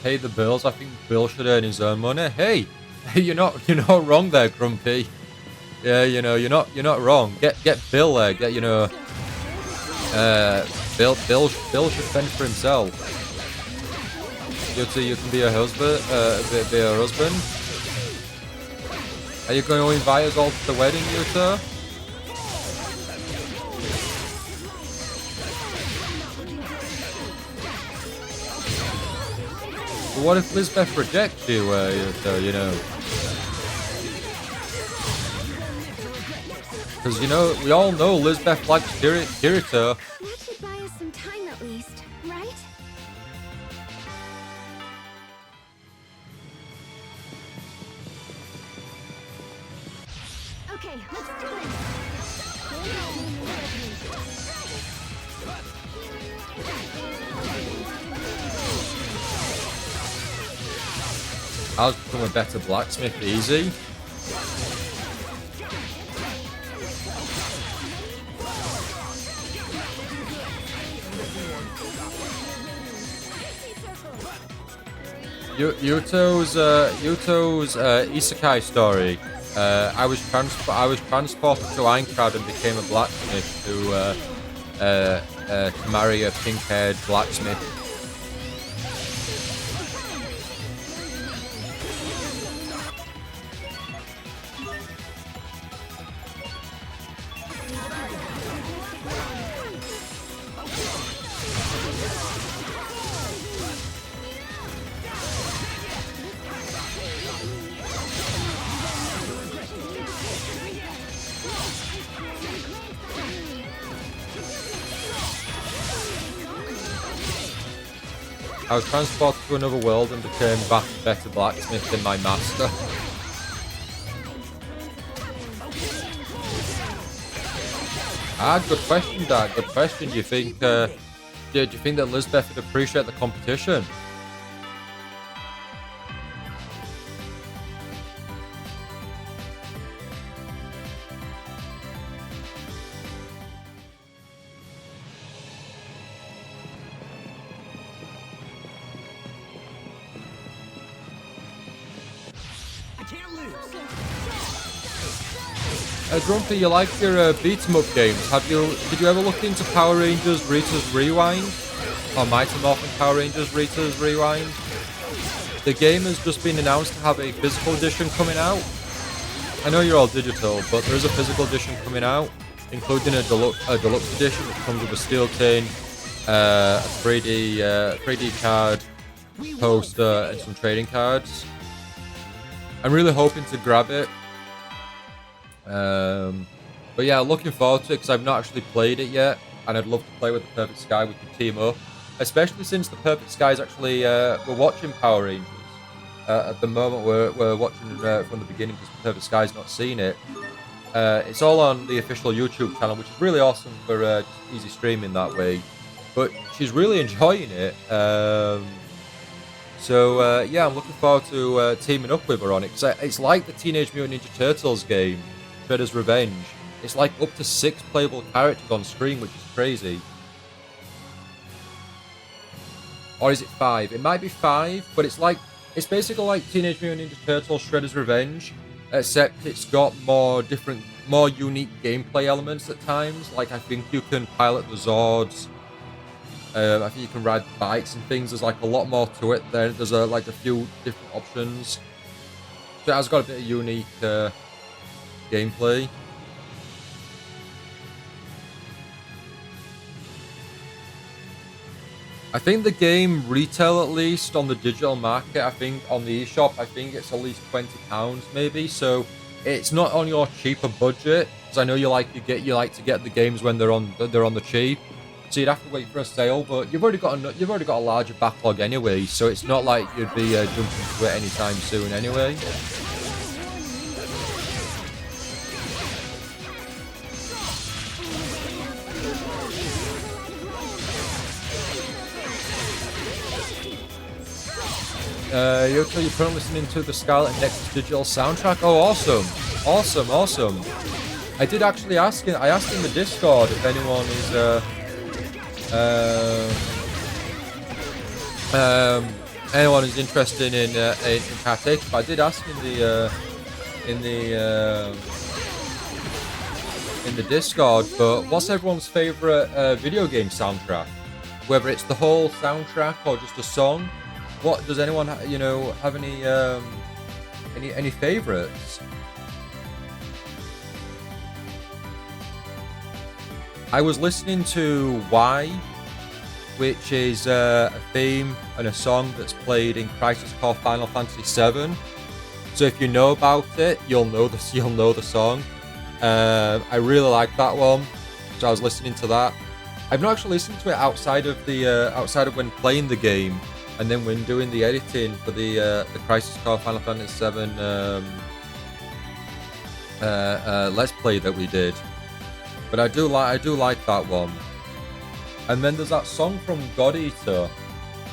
S1: Pay the bills. I think Bill should earn his own money. Hey, you're not wrong there, Grumpy. Yeah, you know, you're not wrong. Get Bill there. Get Bill should fend for himself. You can be a husband. Be a husband. Are you going to invite us all to the wedding, Yuto? But what if Lizbeth rejects you, Yuto? You know. Because, you know, we all know Lizbeth likes Kirito.
S3: That should buy us some time at least, right? Okay, let's do it.
S1: I'll become a better blacksmith, easy. Yuto's isekai story. I was transported to Aincrad and became a blacksmith to marry a pink-haired blacksmith. I was transported to another world and became back a better blacksmith than my master. Good question, Dad. Good question. Do you think that Lizbeth would appreciate the competition? Grumpy, you like your beat 'em up games. Did you ever look into Power Rangers Rita's Rewind? Or Mighty Morphin Power Rangers Rita's Rewind? The game has just been announced to have a physical edition coming out. I know you're all digital, but there is a physical edition coming out, including a deluxe edition which comes with a steel tin, a 3D card, poster, and some trading cards. I'm really hoping to grab it. But yeah, looking forward to it because I've not actually played it yet, and I'd love to play with the Perfect Sky. We can team up, especially since the Perfect Sky is actually we're watching Power Rangers. At the moment, we're watching from the beginning because the Perfect Sky's not seen it. It's all on the official YouTube channel, which is really awesome for just easy streaming that way. But she's really enjoying it. So yeah, I'm looking forward to teaming up with her on it. Cause it's like the Teenage Mutant Ninja Turtles game, Shredder's Revenge. It's like up to 6 playable characters on screen, which is crazy. Or is it 5? It might be 5, but it's basically like Teenage Mutant Ninja Turtles Shredder's Revenge, except it's got more unique gameplay elements at times. Like I think you can pilot the Zords. I think you can ride bikes and things. There's like a lot more to it. There's like a few different options. So it has got a bit of unique gameplay. I think the game retail, at least on the digital market, I think on the eShop, I think it's at least £20 maybe. So it's not on your cheaper budget, because I know you like to get the games when they're on the cheap. So you'd have to wait for a sale, but you've already got a larger backlog anyway. So it's not like you'd be jumping to it anytime soon anyway. You're currently listening to the Scarlet Nexus digital soundtrack. Oh, awesome, awesome, awesome! I did actually ask him. I asked in the Discord if anyone is anyone is interested in partaking. But I did ask in the Discord. But what's everyone's favorite video game soundtrack? Whether it's the whole soundtrack or just a song. What does anyone have any favorites? I was listening to Why, which is a theme and a song that's played in Crisis Core Final Fantasy VII. So if you know about it, you'll know the song. I really like that one, so I was listening to that. I've not actually listened to it outside of when playing the game. And then when doing the editing for the Crisis Core Final Fantasy VII Let's Play that we did, but I do like that one. And then there's that song from God Eater.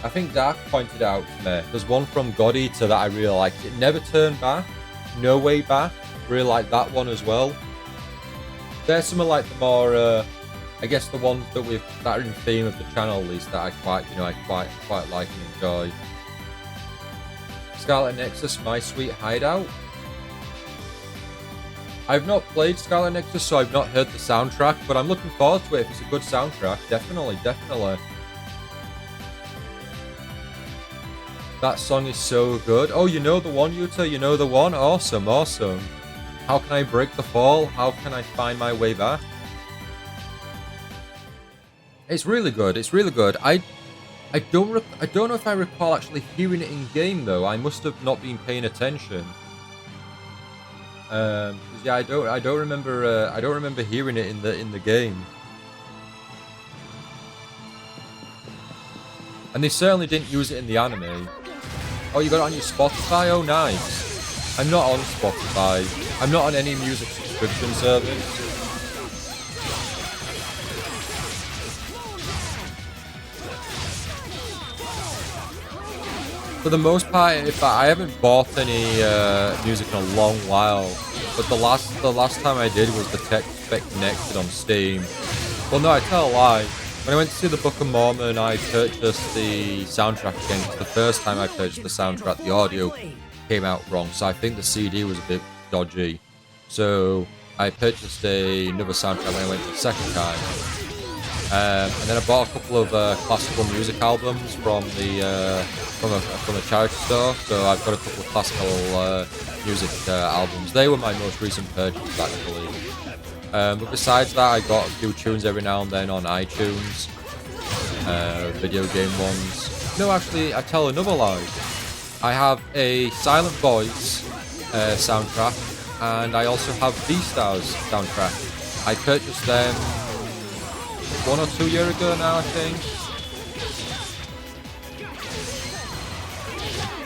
S1: I think Dark pointed out to me. There's one from God Eater that I really liked. It Never Turn Back, No Way Back. Really like that one as well. There's some of like the more. I guess the ones that are in theme of the channel, at least, that I quite like and enjoy. Scarlet Nexus, My Sweet Hideout. I've not played Scarlet Nexus, so I've not heard the soundtrack, but I'm looking forward to it. If it's a good soundtrack, definitely. That song is so good. Oh, you know the one, Yuta? You know the one? Awesome. How can I break the fall? How can I find my way back? It's really good. I don't know if I recall actually hearing it in game though. I must have not been paying attention. Yeah, I don't remember hearing it in the game. And they certainly didn't use it in the anime. Oh, you got it on your Spotify? Oh, nice. I'm not on Spotify. I'm not on any music subscription service. For the most part, I haven't bought any music in a long while, but the last time I did was the Tech Spec Connected on Steam. Well, no, I tell a lie. When I went to see the Book of Mormon, I purchased the soundtrack again. It's the first time I purchased the soundtrack, the audio. came out wrong. So I think the CD was a bit dodgy. So I purchased another soundtrack when I went the second time. And then I bought a couple of classical music albums from a charity store. So I've got a couple of classical music albums. They were my most recent purchases, actually. But besides that, I got a few tunes every now and then on iTunes, video game ones. No, actually, I tell another lie. I have a Silent Voice soundtrack, and I also have Beastars soundtrack. I purchased them 1 or 2 years ago now, I think.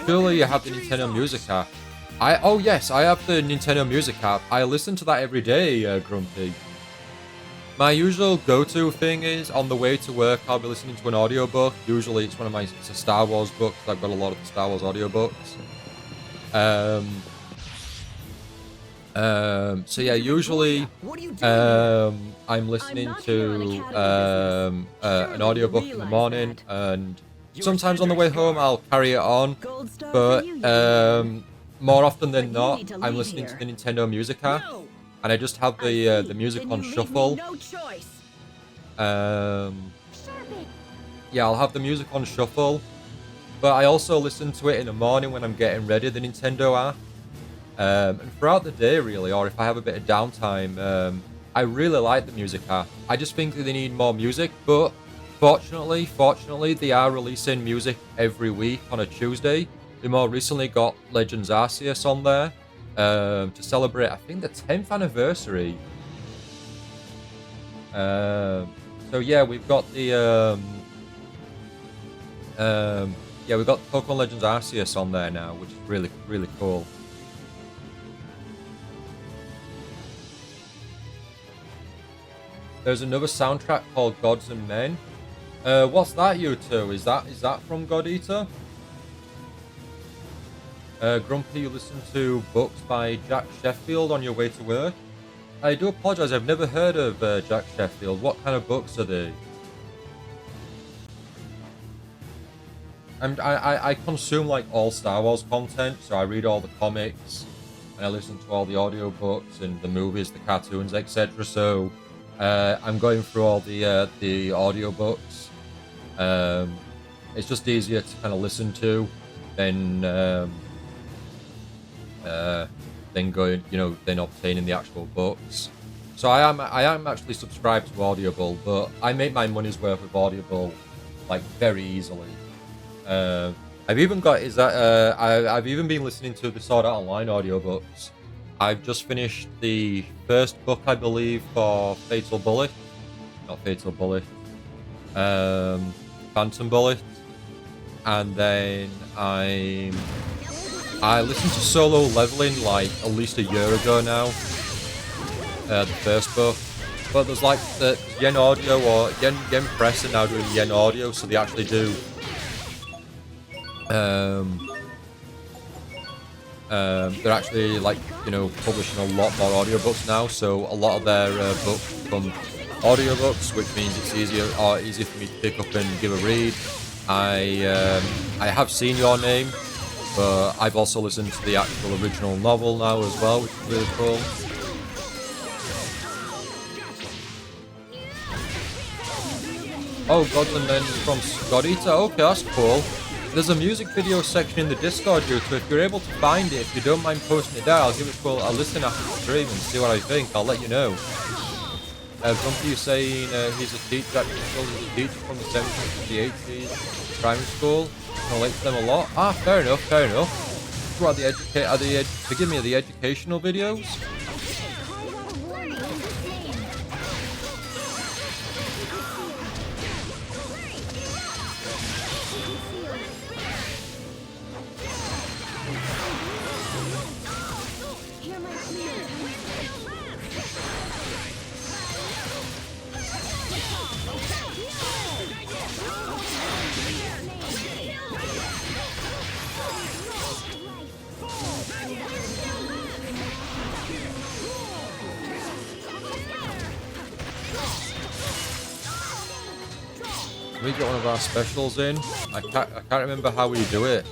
S1: Surely you have the Nintendo Music app. Oh yes, I have the Nintendo Music app. I listen to that every day, Grumpy. My usual go-to thing is, on the way to work, I'll be listening to an audiobook. Usually it's it's a Star Wars book, because I've got a lot of the Star Wars audiobooks. So yeah, usually I'm listening to an audiobook in the morning, and sometimes on the way home I'll carry it on, but more often than not, I'm listening to the Nintendo Music app, and I just have the music on shuffle. Yeah, I'll have the music on shuffle, but I also listen to it in the morning when I'm getting ready, the Nintendo app. And throughout the day, really, or if I have a bit of downtime, I really like the music app. I just think that they need more music, but fortunately, they are releasing music every week on a Tuesday. We more recently got Legends Arceus on there to celebrate, I think, the 10th anniversary. So yeah, we've got the we've got Pokemon Legends Arceus on there now, which is really, really cool. There's another soundtrack called Gods and Men. What's that, you two? Is that from God Eater? Grumpy, you listen to books by Jack Sheffield on your way to work? I do apologise, I've never heard of Jack Sheffield. What kind of books are they? I consume like all Star Wars content, so I read all the comics, and I listen to all the audiobooks and the movies, the cartoons, etc. So I'm going through all the audiobooks. It's just easier to kind of listen to than going, than obtaining the actual books. So I am actually subscribed to Audible, but I make my money's worth with Audible like very easily. I've even been listening to the Sword Art Online audiobooks. I've just finished the first book, I believe, for Phantom Bullet. And then I listened to Solo Leveling like at least a year ago now. The first book. But there's like the Yen Audio or Yen Press are now doing Yen Audio, so they actually do they're actually like, publishing a lot more audiobooks now, so a lot of their books become audiobooks, which means it's easier for me to pick up and give a read. I have seen Your Name, but I've also listened to the actual original novel now as well, which is really cool. Oh, Gods and Men from God Eater. Okay, that's cool. There's a music video section in the Discord, so if you're able to find it, if you don't mind posting it there, I'll give it a listen after the stream and see what I think. I'll let you know. Grumpy saying he's a teacher, he's a teacher from the 70s and the 80s, primary school. I relate to them a lot. Ah, fair enough. What are forgive me, are the educational videos? We get one of our specials in. I can't remember how we do it.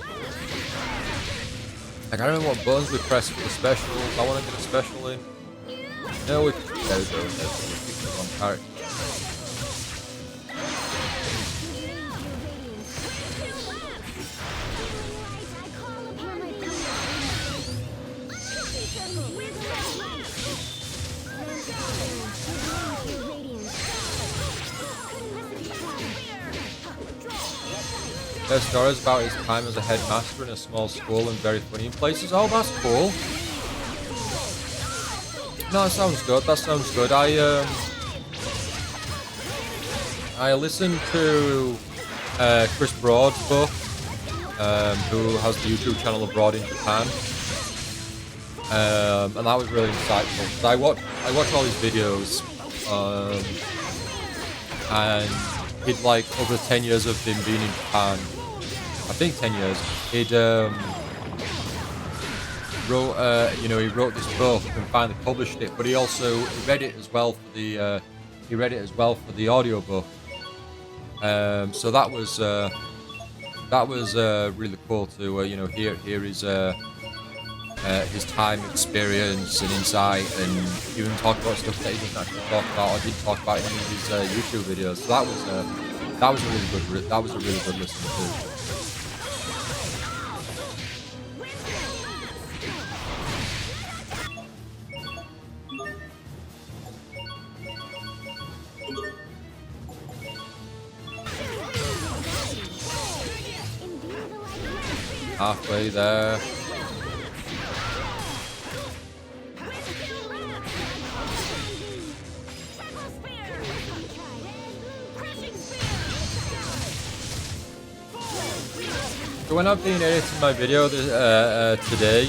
S1: I can't remember what buttons we pressed for the specials. I want to get a special in. No, we... There we go. There we go. We picked the wrong character. There's stories about his time as a headmaster in a small school and very funny in places. Oh, that's cool. No, that sounds good. That sounds good. I listened to Chris Broad's book, who has the YouTube channel Abroad in Japan, and that was really insightful. So I watch all his videos, and he'd like over 10 years of him being in Japan. I think 10 years. He'd wrote, he wrote this book and finally published it, but he read it as well for the audiobook. So that was really cool to hear his time, experience, and insight, and even talk about stuff that he doesn't actually talk about or didn't talk about in any of his YouTube videos. So that was a really good listen too. Halfway there. So when I've been editing my video today,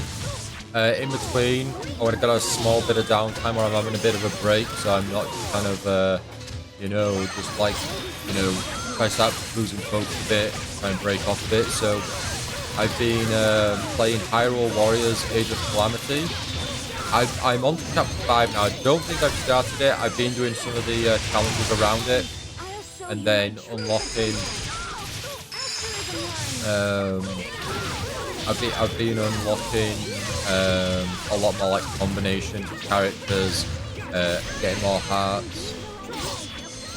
S1: in between, I want to get a small bit of downtime where I'm having a bit of a break, so I'm not kind of, just like, if I start losing focus a bit, try and break off a bit. So I've been playing Hyrule Warriors Age of Calamity. I'm on to chapter 5 now. I don't think I've started it. I've been doing some of the challenges around it, and then unlocking. I've been unlocking a lot more like combinations of characters, getting more hearts.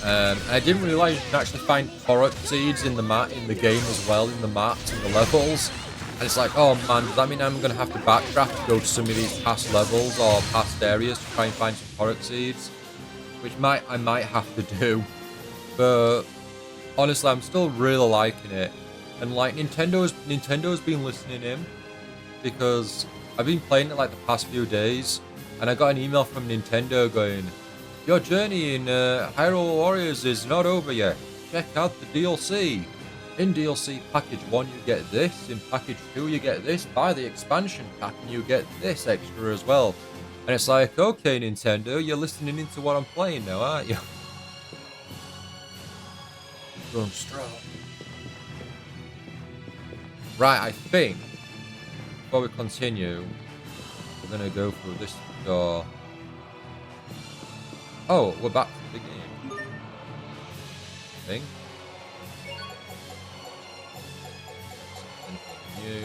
S1: And I didn't realise you can actually find Korok seeds in the game as well, in the maps and the levels. And it's like, oh man, does that mean I'm gonna have to backtrack to go to some of these past levels or past areas to try and find some Korok seeds? Which I might have to do. But honestly, I'm still really liking it. And like Nintendo's been listening in, because I've been playing it like the past few days, and I got an email from Nintendo going, your journey in Hyrule Warriors is not over yet. Check out the DLC. In DLC Package 1 you get this, in Package 2 you get this, buy the expansion pack and you get this extra as well. And it's like, okay Nintendo, you're listening into what I'm playing now, aren't you? Going strong. Right, I think, before we continue, we're going to go through this door. Oh, we're back to the beginning. I think. Something new.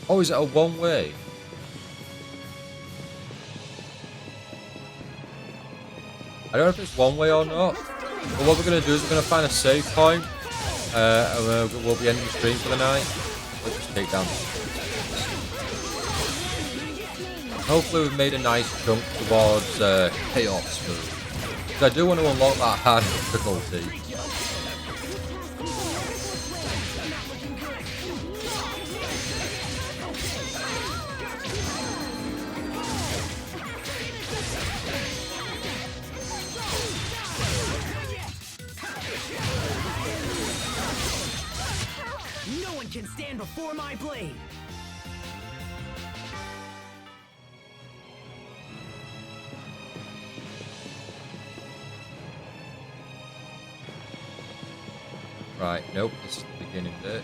S1: Oh, is it a one-way? I don't know if it's one way or not, but what we're going to do is we're going to find a save point, and we'll be ending the stream for the night. Let's just take down. Hopefully we've made a nice jump towards Chaos move, because I do want to unlock that hard difficulty.
S4: Can stand before my blade.
S1: Right, nope, this is the beginning bit.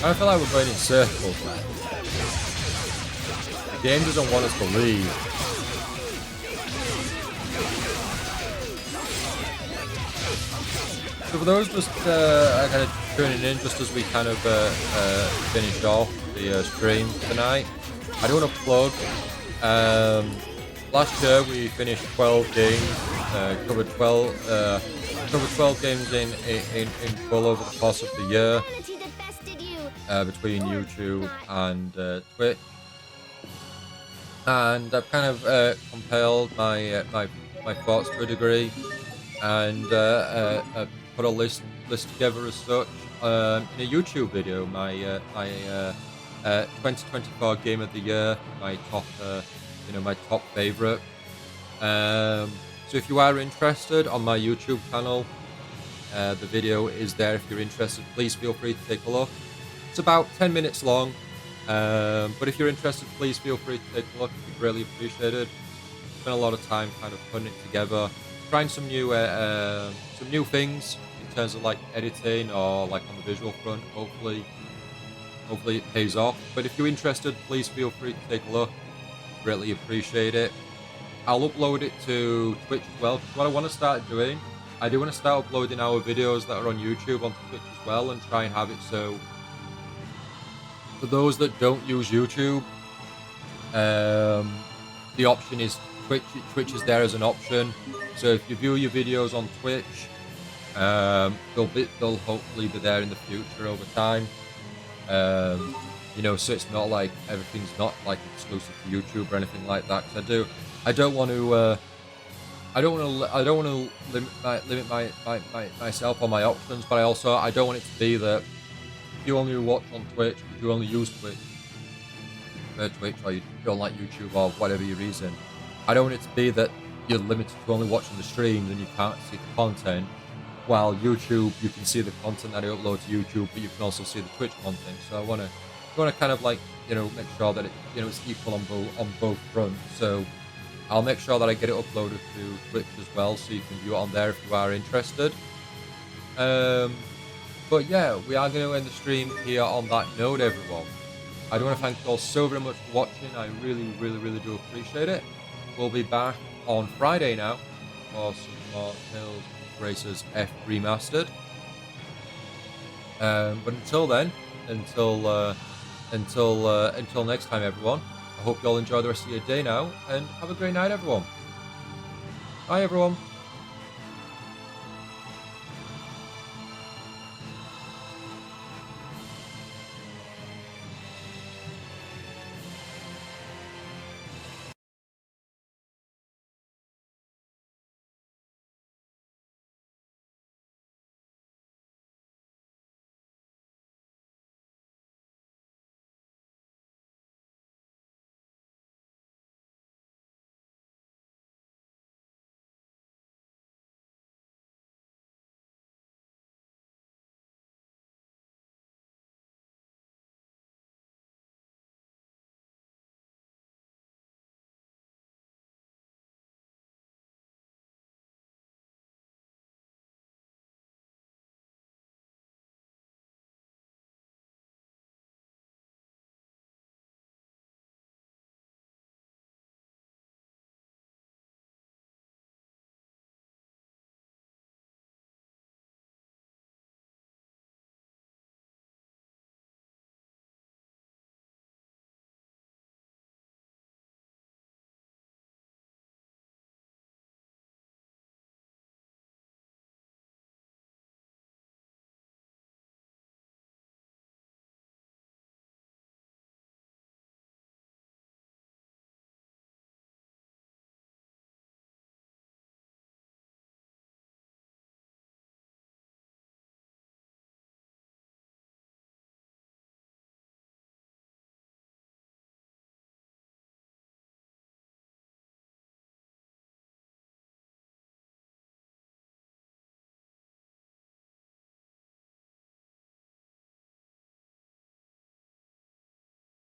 S1: I feel like we're going in circles. The game doesn't want us to leave. So for those just kind of tuning in, just as we kind of finish off the stream tonight, I do want to plug. Last year we finished 12 games, covered 12 games in full over the course of the year, between YouTube and Twitch, and I've kind of compiled my thoughts to a degree, and put a list together as such in a YouTube video. My 2024 game of the year, my top my top favorite. So if you are interested, on my YouTube channel, the video is there. If you're interested, please feel free to take a look. It's about 10 minutes long, but if you're interested, please feel free to take a look. It'd be greatly appreciated. Spent a lot of time kind of putting it together, trying some new things in terms of like editing or like on the visual front. Hopefully it pays off. But if you're interested, please feel free to take a look. Greatly appreciate it. I'll upload it to Twitch as well. What I want to start doing, I do want to start uploading our videos that are on YouTube onto Twitch as well, and try and have it so for those that don't use YouTube, the option is Twitch. Twitch is there as an option. So if you view your videos on Twitch, they'll hopefully be there in the future over time. So it's not like everything's not like exclusive to YouTube or anything like that. Because I don't want to limit myself on my options, but I don't want it to be that if you only watch on Twitch, if you only use Twitch, or you don't like YouTube or whatever your reason, I don't want it to be that you're limited to only watching the streams and you can't see the content. While YouTube, you can see the content that I upload to YouTube, but you can also see the Twitch content. So I want to kind of like make sure that it's equal on both fronts. So I'll make sure that I get it uploaded to Twitch as well, so you can view it on there if you are interested. But yeah, we are going to end the stream here on that note, everyone. I do want to thank you all so very much for watching. I really, really, really do appreciate it. We'll be back on Friday now for some more Tales Racers F Remastered. But until then, until next time, everyone, I hope you all enjoy the rest of your day now, and have a great night, everyone. Bye, everyone.